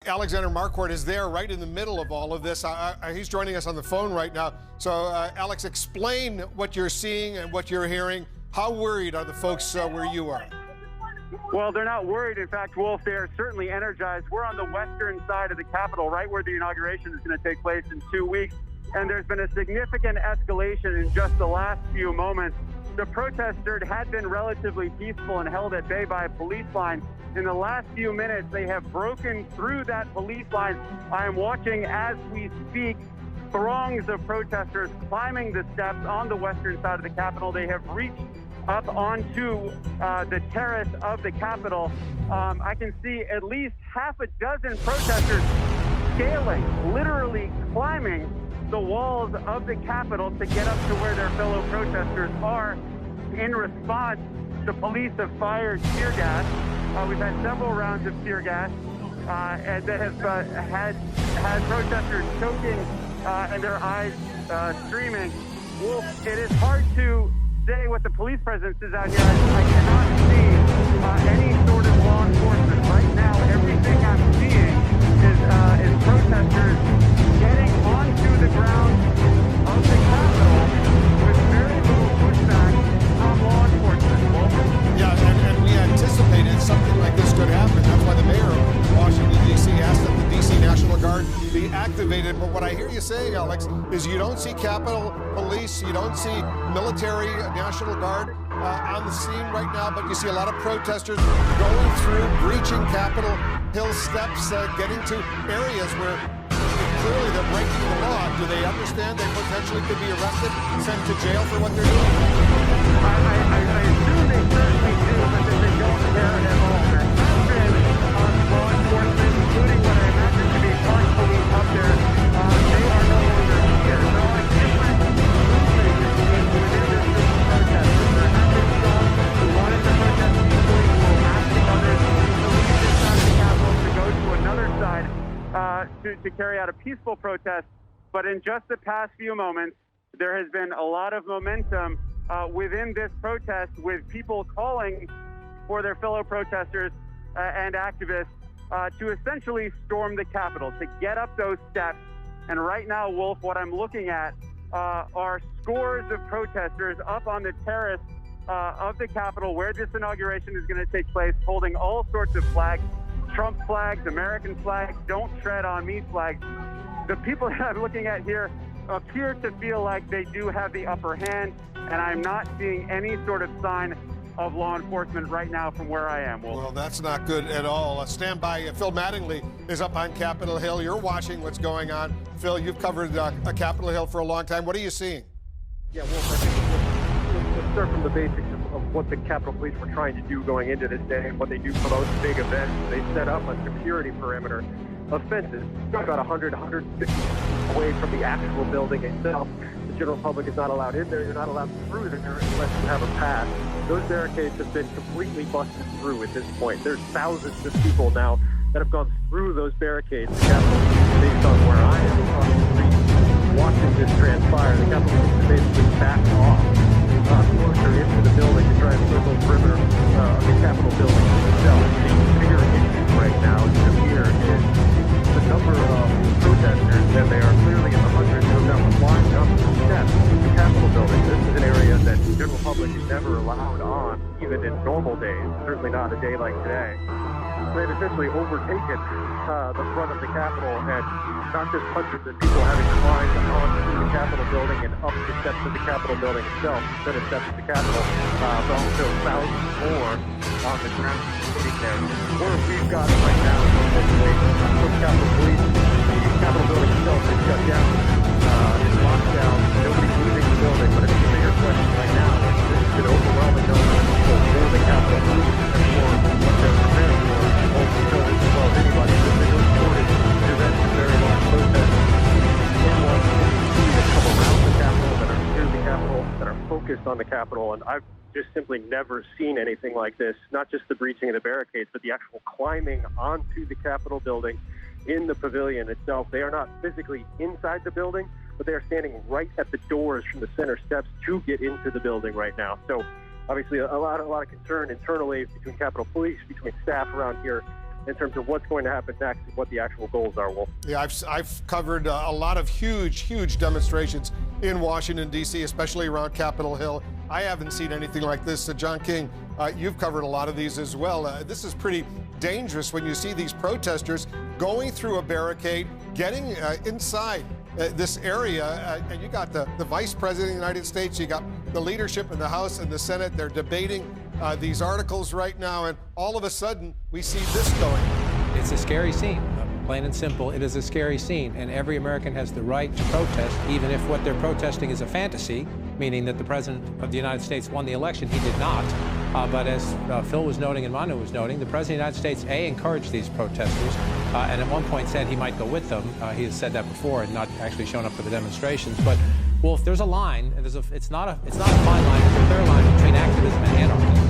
Alexander Marquardt is there right in the middle of all of this. He's joining us on the phone right now. So, Alex, explain what you're seeing and what you're hearing. How worried are the folks where you are? Well, they're not worried. In fact, Wolf, they're certainly energized. We're on the western side of the Capitol, right where the inauguration is going to take place in 2 weeks. And there's been a significant escalation in just the last few moments. The protesters had been relatively peaceful and held at bay by a police line. In the last few minutes, they have broken through that police line. I am watching as we speak throngs of protesters climbing the steps on the western side of the Capitol. They have reached up onto the terrace of the Capitol. I can see at least half a dozen protesters scaling, literally climbing the walls of the Capitol to get up to where their fellow protesters are. In response, the police have fired tear gas. We've had several rounds of tear gas and that have had protesters choking and their eyes streaming. Well, it is hard to say what the police presence is out here. I cannot see any sort of law enforcement. Right now, everything I'm seeing is protesters getting onto the ground of the Capitol with very little pushback from law enforcement. Yeah, and we anticipated something like this could happen. That's why the mayor of Washington, D.C. asked that the D.C. National Guard be activated. But what I hear you saying, Alex, is you don't see Capitol Police, you don't see military, National Guard on the scene right now, but you see a lot of protesters going through, breaching Capitol Hill steps, getting to areas where clearly they're breaking the law. Do they understand they potentially could be arrested, sent to jail for what they're doing? I assume they certainly do, but that they don't care at all. There has been law enforcement, including what I imagine to be park police up there. They are no longer here. So a different movement within this group of protesters. There have been some who wanted to protest peacefully, who will asking others to leave this side of the Capitol to go to another side to carry out a peaceful protest. But in just the past few moments, there has been a lot of momentum within this protest, with people calling for their fellow protesters and activists to essentially storm the Capitol, to get up those steps. And right now, Wolf, what I'm looking at are scores of protesters up on the terrace of the Capitol where this inauguration is going to take place, holding all sorts of flags, Trump flags, American flags, don't tread on me flags. The people that I'm looking at here appear to feel like they do have the upper hand, and I'm not seeing any sort of sign of law enforcement right now from where I am. Well, that's not good at all. Stand by. Phil Mattingly is up on Capitol Hill. You're watching what's going on. Phil, you've covered Capitol Hill for a long time. What are you seeing? Yeah, well, I think let's start from the basics of what the Capitol Police were trying to do going into this day and what they do for those big events. They set up a security perimeter of fences, about 100, 150 away from the actual building itself. The general public is not allowed in there. You're not allowed through there unless you have a pass. Those barricades have been completely busted through at this point. There's thousands of people now that have gone through those barricades. The Capitol Police, based on where I am across the street, watching this transpire, the Capitol Police is basically backed off closer into the building to try and circle the perimeter of the Capitol building itself. The bigger issue right now here is the number of protesters, and they are clearly in the hundreds who have now climbed up the steps of the Capitol building. This is an area that the general public is never allowed on, even in normal days, certainly not a day like today. They've essentially overtaken the front of the Capitol, and not just hundreds of people having climbed onto the Capitol building and up the steps of the Capitol building itself, instead of steps of the Capitol, but also thousands more on the ground sitting there. Or we've got right now, essentially, from Capitol Police, the Capitol building itself is shut down. It's locked down. Nobody's leaving the building, but it's a bigger question right now. This is an overwhelming number of people for the Capitol Police and for what they're prepared for. Because as well as anybody, there's no shortage of events and very large protests in Washington, D.C. that come around the Capitol, that are near the Capitol, that are focused on the Capitol, and I've just simply never seen anything like this. Not just the breaching of the barricades, but the actual climbing onto the Capitol building in the pavilion itself. They are not physically inside the building, but they are standing right at the doors from the center steps to get into the building right now. So obviously a lot of concern internally between Capitol Police, between staff around here, in terms of what's going to happen next and what the actual goals are, Wolf. Yeah, I've covered a lot of huge demonstrations in Washington, D.C., especially around Capitol Hill. I haven't seen anything like this. John King, you've covered a lot of these as well. This is pretty dangerous when you see these protesters going through a barricade, getting inside this area, and you got the Vice President of the United States, you got the leadership in the House and the Senate. They're debating these articles right now, and all of a sudden we see this going. It's a scary scene. Plain and simple, it is a scary scene, and every American has the right to protest, even if what they're protesting is a fantasy, meaning that the President of the United States won the election. He did not. But as Phil was noting and Manu was noting, the President of the United States, encouraged these protesters, and at one point said he might go with them. He has said that before and not actually shown up for the demonstrations. But, Wolf, there's a line. It's not a fine line. It's a clear line between activism and anarchy.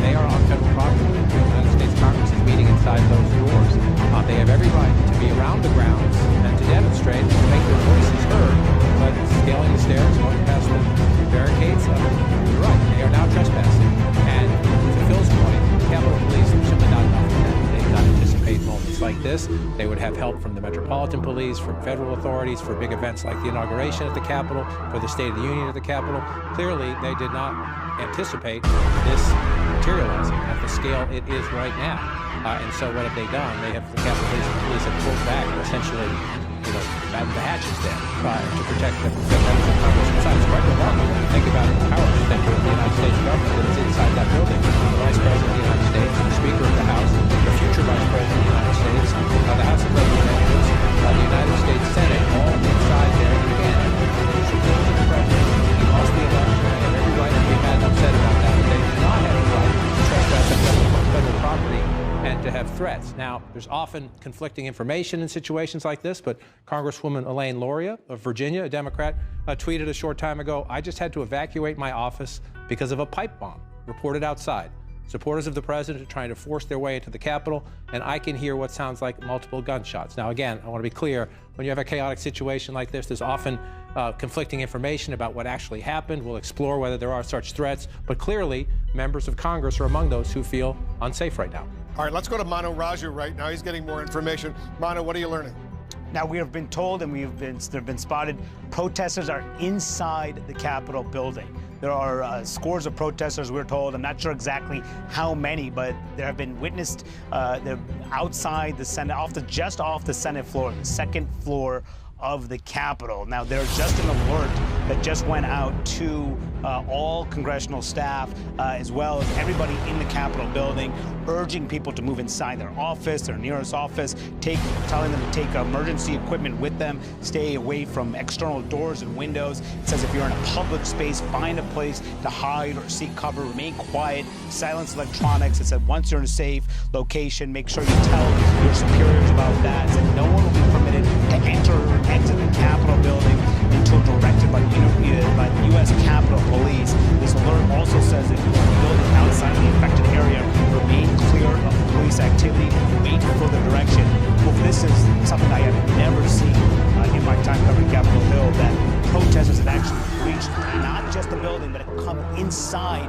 They are on federal property. The United States Congress is meeting inside those doors. They have every right to be around the grounds and to demonstrate and to make their voices heard. But scaling the stairs, going past the barricades, you're right. They are now trespassing. And to Phil's point, the Capitol Police are simply not enough for them. They did not anticipate moments like this. They would have help from the Metropolitan Police, from federal authorities for big events like the inauguration at the Capitol, for the State of the Union at the Capitol. Clearly, they did not anticipate this materializing at the scale it is right now. And so what have they done? The Capitol Police have pulled back, essentially, battened the hatches there to protect the members of Congress. It sounds quite remarkable when you think about the power center of the United States government that is inside that building. The Vice President of the United States, the Speaker of the House, the future Vice President of the United States, the House of Representatives, the United States Senate, all inside there. And again, supporting the President, he lost the election. They have every right to be mad and upset about that, but they do not have the right to trespass on federal property and to have threats. Now, there's often conflicting information in situations like this, but Congresswoman Elaine Luria of Virginia, a Democrat, tweeted a short time ago, "I just had to evacuate my office because of a pipe bomb reported outside. Supporters of the president are trying to force their way into the Capitol, and I can hear what sounds like multiple gunshots." Now, again, I want to be clear, when you have a chaotic situation like this, there's often conflicting information about what actually happened. We'll explore whether there are such threats, but clearly, members of Congress are among those who feel unsafe right now. All right, let's go to Manu Raju right now. He's getting more information. Manu, what are you learning? Now, we have been told, and there have been spotted, protesters are inside the Capitol building. There are scores of protesters, we're told. I'm not sure exactly how many, but there have been witnessed. They're outside the Senate, just off the Senate floor, the second floor of the Capitol. Now, there's just an alert that just went out to all congressional staff, as well as everybody in the Capitol building, urging people to move inside their office, their nearest office, telling them to take emergency equipment with them, stay away from external doors and windows. It says if you're in a public space, find a place to hide or seek cover, remain quiet, silence electronics. It said once you're in a safe location, make sure you tell your superiors about that. It said no one will be permitted to enter or exit the Capitol building until directed by the U.S. Capitol Police. This alert also says if you are in a building outside the affected area, remain clear of police activity and wait for further direction. Well, this is something I have never seen in my time covering Capitol Hill, that protesters have actually reached not just the building, but have come inside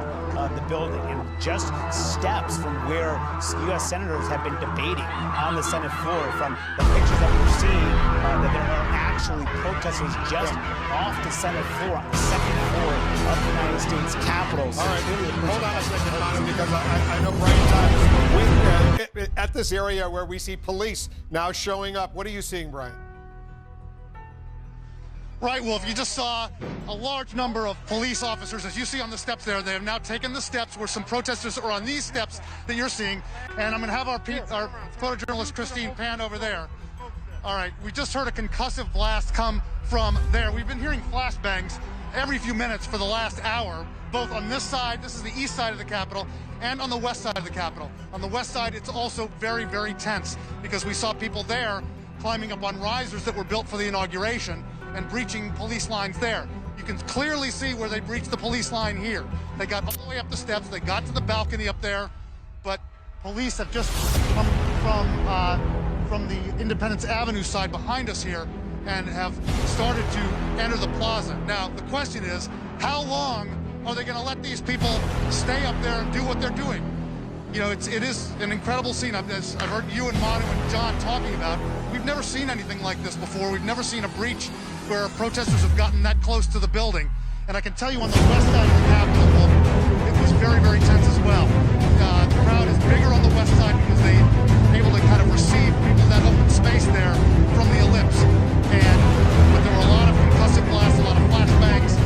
the building, and just steps from where U.S. senators have been debating on the Senate floor. From the pictures that we're seeing, that there are actually protesters just off the Senate floor, on the second floor of the United States Capitol. All right, hold on a second, Manu, because I know Brian Todd is with, at this area where we see police now showing up. What are you seeing, Brian? Right, Wolf, you just saw a large number of police officers, as you see on the steps there. They have now taken the steps where some protesters are on these steps that you're seeing. And I'm going to have our photojournalist Christine pan over there. All right, we just heard a concussive blast come from there. We've been hearing flashbangs every few minutes for the last hour, both on this side, this is the east side of the Capitol, and on the west side of the Capitol. On the west side, it's also very, very tense because we saw people there climbing up on risers that were built for the inauguration and breaching police lines there. You can clearly see where they breached the police line here. They got all the way up the steps, they got to the balcony up there, but police have just come from the Independence Avenue side behind us here and have started to enter the plaza. Now, the question is, how long are they going to let these people stay up there and do what they're doing? you know, it is an incredible scene. I've heard you and Manu and John talking about. We've never seen anything like this before. We've never seen a breach where protesters have gotten that close to the building. And I can tell you on the west side of the Capitol, it was very, very tense as well. The crowd is bigger on the west side because they were able to kind of receive people in that open space there from the ellipse. But there were a lot of concussive blasts, a lot of flashbangs,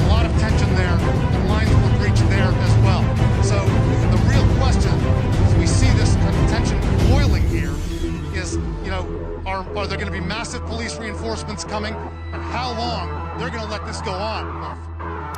a lot of tension there, and lines were breached there as well. So the real question, as we see this kind of tension boiling here, is, you know, are there going to be massive police reinforcements coming, and how long they're going to let this go on?